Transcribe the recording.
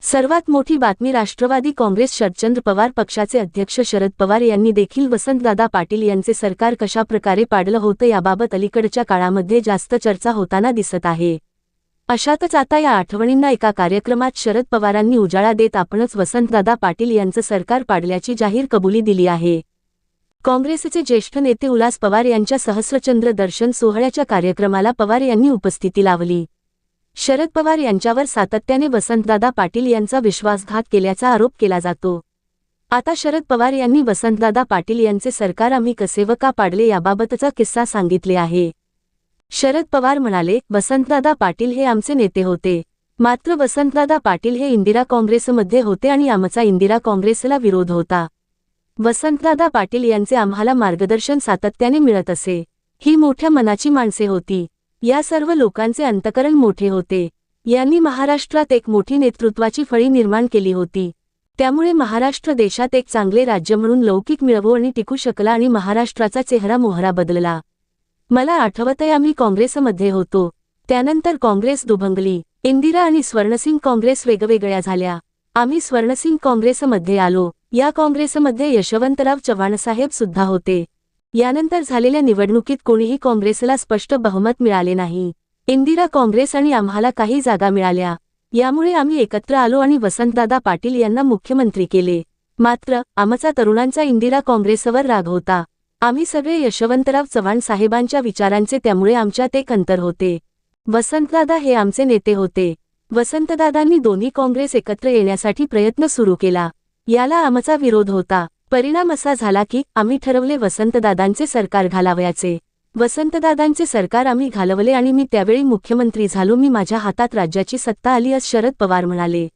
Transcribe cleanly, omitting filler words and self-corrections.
सर्वात मोठी बातमी राष्ट्रवादी काँग्रेस शरदचंद्र पवार पक्षाचे अध्यक्ष शरद पवार यांनी देखील वसंतदादा पाटील यांचे सरकार कशाप्रकारे पाडलं होतं याबाबत अलीकडच्या काळामध्ये जास्त चर्चा होताना दिसत आहे। अशातच आता या आठवणींना एका कार्यक्रमात शरद पवारांनी उजाळा देत आपणच वसंतदादा पाटील यांचं सरकार पाडल्याची जाहीर कबुली दिली आहे। काँग्रेसचे ज्येष्ठ नेते उल्हास पवार यांच्या सहस्रचंद्र दर्शन सोहळ्याच्या कार्यक्रमाला पवार यांनी उपस्थिती लावली। शरद पवार यांच्यावर सातत्याने वसंतदादा पाटील यांचा विश्वासघात केल्याचा आरोप केला जातो। आता शरद पवार यांनी वसंतदादा पाटील यांचे सरकार आम्ही कसे व का पाडले याबाबतचा किस्सा सांगितले आहे। शरद पवार म्हणाले, वसंतदादा पाटील हे आमचे नेते होते, मात्र वसंतदादा पाटील हे इंदिरा काँग्रेसमध्ये होते आणि आमचा इंदिरा काँग्रेसला विरोध होता। वसंतदादा पाटील यांचे आम्हाला मार्गदर्शन सातत्याने मिळत असे। ही मोठ्या मनाची माणसे होती। या सर्व लोकांचे अंतःकरण मोठे होते। यांनी महाराष्ट्रात एक मोठी नेतृत्वाची फळी निर्माण केली होती। त्यामुळे महाराष्ट्र देशात एक चांगले राज्य म्हणून लौकिक मिळवू आणि टिकू शकला आणि महाराष्ट्राचा चेहरा मोहरा बदलला। मला आठवतंय आम्ही काँग्रेसमध्ये होतो, त्यानंतर काँग्रेस दुभंगली, इंदिरा आणि स्वर्णसिंग काँग्रेस वेगवेगळ्या झाल्या। आम्ही स्वर्णसिंग काँग्रेसमध्ये आलो। या काँग्रेसमध्ये यशवंतराव चव्हाण साहेब सुद्धा होते। यानंतर झालेल्या निवडणुकीत कोणीही काँग्रेसला स्पष्ट बहुमत मिळाले नाही। इंदिरा काँग्रेस आणि आम्हाला काही जागा मिळाल्या, यामुळे आम्ही एकत्र आलो आणि वसंतदादा पाटील यांना मुख्यमंत्री केले। मात्र आमचा तरुणांचा इंदिरा काँग्रेसवर राग होता। आम्ही सगळे यशवंतराव चव्हाण साहेबांच्या विचारांचे, त्यामुळे आमच्यात एक अंतर होते। वसंतदादा हे आमचे नेते होते। वसंतदादांनी दोन्ही काँग्रेस एकत्र येण्यासाठी प्रयत्न सुरू केला, याला आमचा विरोध होता। परिणाम असा झाला की आम्ही ठरवले वसंतदादांचे सरकार घालावयाचे। वसंतदादांचे सरकार आम्ही घालवले आणि मी त्यावेळी मुख्यमंत्री झालो। माझ्या हातात राज्याची सत्ता आली, असं शरद पवार म्हणाले।